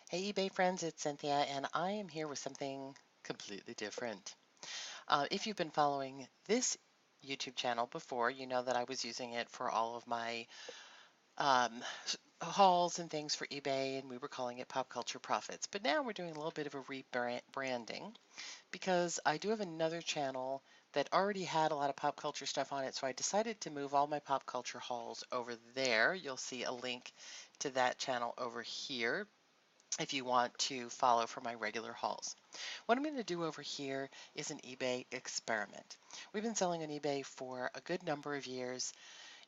Hey eBay friends, it's Cynthia, and I am here with something completely different. If you've been following this YouTube channel before, you know that I was using it for all of my um, hauls and things for eBay, and we were calling it Pop Culture Profits. But now we're doing a little bit of a rebranding because I do have another channel that already had a lot of pop culture stuff on it, so I decided to move all my pop culture hauls over there. You'll see a link to that channel over here if you want to follow for my regular hauls. What I'm going to do over here is an eBay experiment. We've been selling on eBay for a good number of years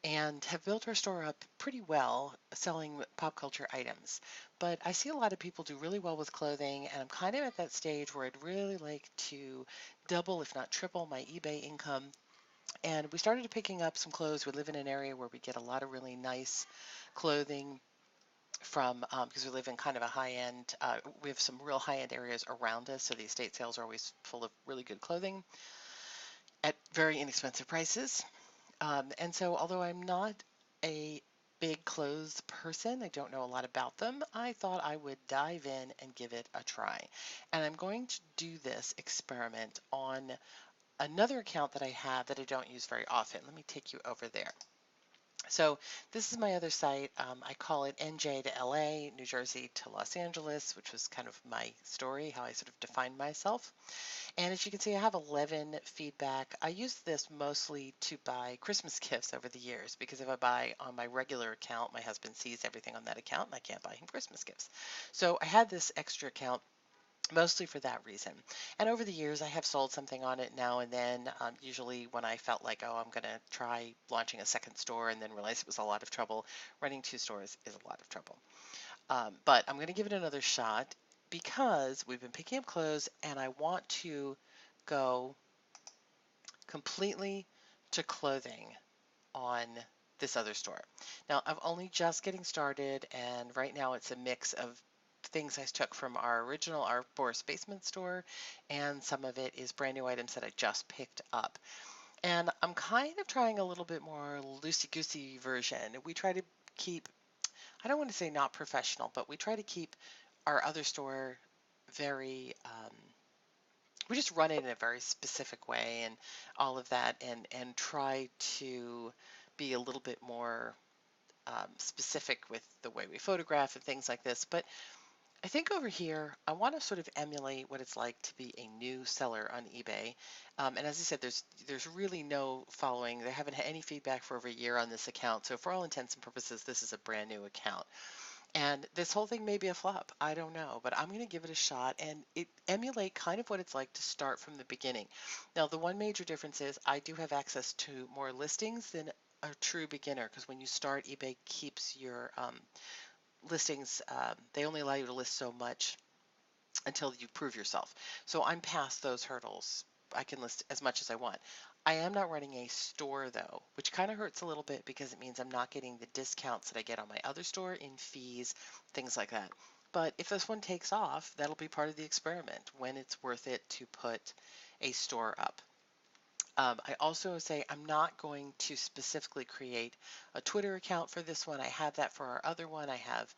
and have built our store up pretty well selling pop culture items. But I see a lot of people do really well with clothing, and I'm kind of at that stage where I'd really like to double, if not triple, my eBay income. And we started picking up some clothes. We live in an area where we get a lot of really nice clothing from because we live in kind of a high end, we have some real high end areas around us, so the estate sales are always full of really good clothing at very inexpensive prices. And so, although I'm not a big clothes person, I don't know a lot about them, I thought I would dive in and give it a try. And I'm going to do this experiment on another account that I have that I don't use very often. Let me take you over there. So this is my other site. I call it NJ to LA, New Jersey to Los Angeles, which was kind of my story, how I sort of defined myself. And as you can see, I have 11 feedback. I use this mostly to buy Christmas gifts over the years because if I buy on my regular account, my husband sees everything on that account and I can't buy him Christmas gifts. So I had this extra account mostly for that reason. And over the years, I have sold something on it now and then. Usually, when I felt like, oh, I'm going to try launching a second store and then realize it was a lot of trouble. Running two stores is a lot of trouble. But I'm going to give it another shot because we've been picking up clothes and I want to go completely to clothing on this other store. Now, I'm only just getting started, and right now it's a mix of things I took from our original, our Boris Basement store, and some of it is brand new items that I just picked up. And I'm kind of trying a little bit more loosey-goosey version. We try to keep, I don't want to say not professional, but we try to keep our other store very, we just run it in a very specific way and all of that, and try to be a little bit more specific with the way we photograph and things like this. But I think over here, I want to sort of emulate what it's like to be a new seller on eBay. And as I said, there's really no following. They haven't had any feedback for over a year on this account. So for all intents and purposes, this is a brand new account. And this whole thing may be a flop. I don't know, but I'm going to give it a shot and emulate kind of what it's like to start from the beginning. Now, the one major difference is I do have access to more listings than a true beginner because when you start, eBay keeps your listings, they only allow you to list so much until you prove yourself. So I'm past those hurdles. I can list as much as I want. I am not running a store though, which kind of hurts a little bit because it means I'm not getting the discounts that I get on my other store in fees, things like that. But if this one takes off, that'll be part of the experiment when it's worth it to put a store up. I also say I'm not going to specifically create a Twitter account for this one. I have that for our other one. I have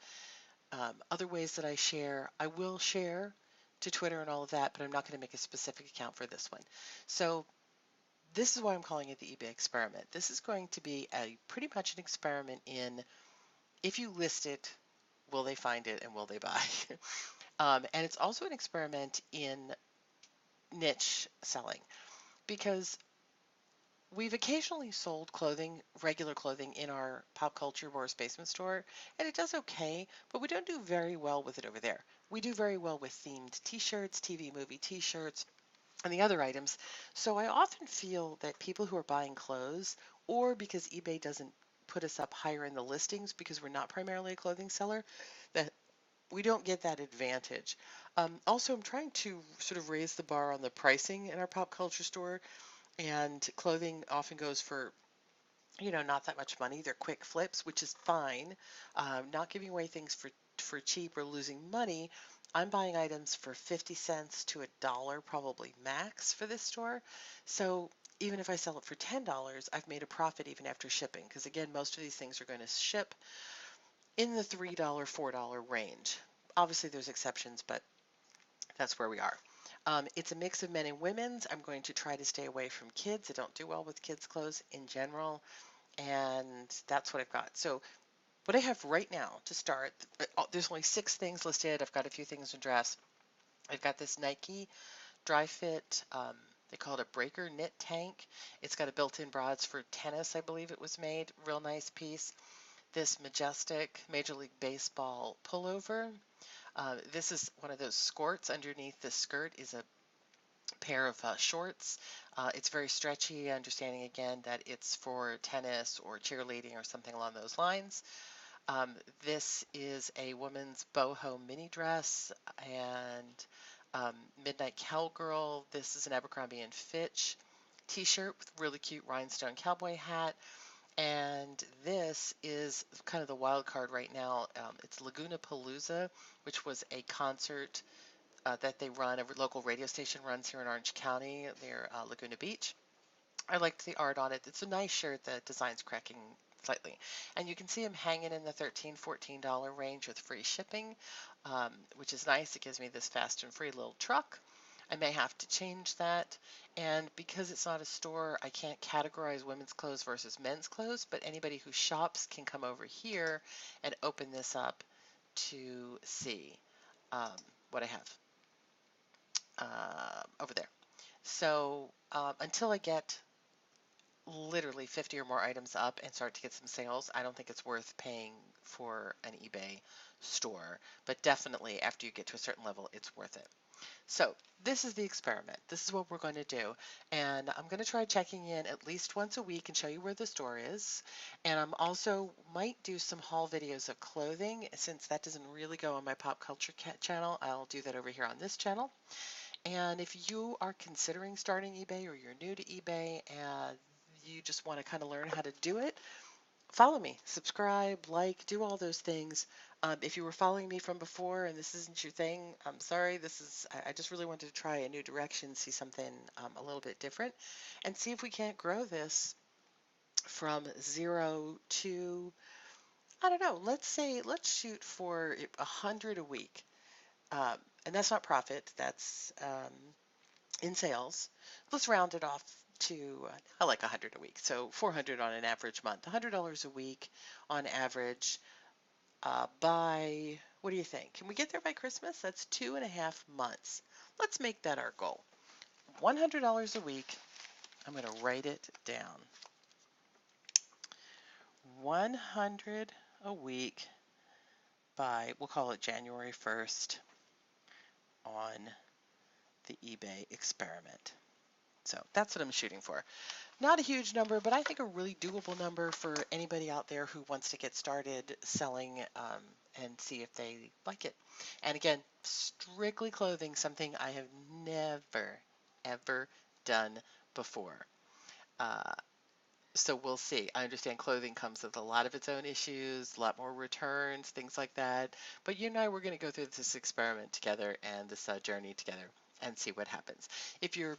other ways that I share. I will share to Twitter and all of that, but I'm not going to make a specific account for this one. So this is why I'm calling it the eBay experiment. This is going to be a pretty much an experiment in if you list it, will they find it and will they buy? And it's also an experiment in niche selling because we've occasionally sold clothing, regular clothing, in our pop culture Boris Basement store, and it does okay, but we don't do very well with it over there. We do very well with themed t-shirts, TV movie t-shirts, and the other items. So I often feel that people who are buying clothes, or because eBay doesn't put us up higher in the listings because we're not primarily a clothing seller, that we don't get that advantage. Also, I'm trying to sort of raise the bar on the pricing in our pop culture store, and clothing often goes for not that much money. They're quick flips, which is fine. Not giving away things for cheap or losing money. I'm buying items for 50 cents to $1 probably max for this store. So even if I sell it for $10, I've made a profit even after shipping because again, most of these things are going to ship in the $3, $4 range. Obviously, there's exceptions, but that's where we are. It's a mix of men and women's. I'm going to try to stay away from kids. I don't do well with kids' clothes in general, and that's what I've got. So what I have right now to start, there's only 6 things listed. I've got a few things in drafts. I've got this Nike dry fit, they call it a breaker knit tank. It's got a built-in broads for tennis, I believe it was made. Real nice piece. This majestic Major League Baseball pullover. This is one of those skirts. Underneath the skirt is a pair of shorts. It's very stretchy, understanding again that it's for tennis or cheerleading or something along those lines. This is a woman's boho mini dress and Midnight Cowgirl. This is an Abercrombie and Fitch t-shirt with really cute rhinestone cowboy hat. And this is kind of the wild card right now. It's Laguna Palooza, which was a concert that they run, a local radio station runs here in Orange County near Laguna Beach. I liked the art on it. It's a nice shirt. The design's cracking slightly. And you can see them hanging in the $13, $14 range with free shipping, which is nice. It gives me this fast and free little truck. I may have to change that. And because it's not a store, I can't categorize women's clothes versus men's clothes, but anybody who shops can come over here and open this up to see um, what I have over there. So until I get literally 50 or more items up and start to get some sales, I don't think it's worth paying for an eBay store, but definitely after you get to a certain level, it's worth it. So this is the experiment. This is what we're going to do. And I'm going to try checking in at least once a week and show you where the store is. And I'm also might do some haul videos of clothing. Since that doesn't really go on my pop culture channel, I'll do that over here on this channel. And if you are considering starting eBay or you're new to eBay and you just want to kind of learn how to do it, follow me, subscribe, like, do all those things. If you were following me from before and this isn't your thing, I'm sorry. I just really wanted to try a new direction, see something a little bit different, and see if we can't grow this from 0 to, I don't know, let's shoot for 100 a week. And that's not profit, that's in sales. Let's round it off to, I like 100 a week, so 400 on an average month, $100 a week on average by, what do you think? Can we get there by Christmas? That's 2.5 months. Let's make that our goal. $100 a week. I'm going to write it down. 100 a week by, we'll call it January 1st on the eBay experiment. So that's what I'm shooting for. Not a huge number, but I think a really doable number for anybody out there who wants to get started selling and see if they like it. And again, strictly clothing, something I have never, ever done before. Uh, so we'll see. I understand clothing comes with a lot of its own issues, a lot more returns, things like that. But you and I, we're going to go through this experiment together and this journey together and see what happens. If you're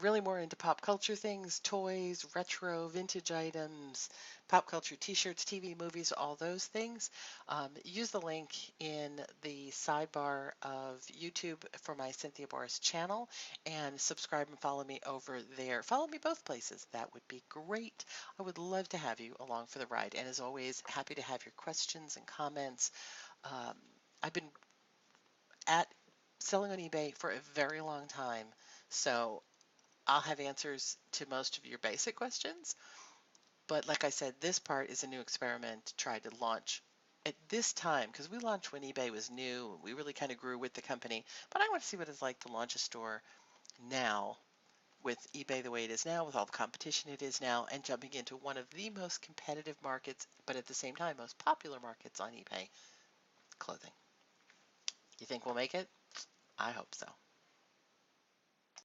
really more into pop culture things, toys, retro, vintage items, pop culture t-shirts, TV, movies, all those things, use the link in the sidebar of YouTube for my Cynthia Boris channel and subscribe and follow me over there. Follow me both places. That would be great. I would love to have you along for the ride. And as always, happy to have your questions and comments. Um, I've been at selling on eBay for a very long time. So I'll have answers to most of your basic questions. But like I said, this part is a new experiment to try to launch at this time, because we launched when eBay was new. We really kind of grew with the company. But I want to see what it's like to launch a store now with eBay the way it is now, with all the competition it is now, and jumping into one of the most competitive markets, but at the same time, most popular markets on eBay, clothing. You think we'll make it? I hope so.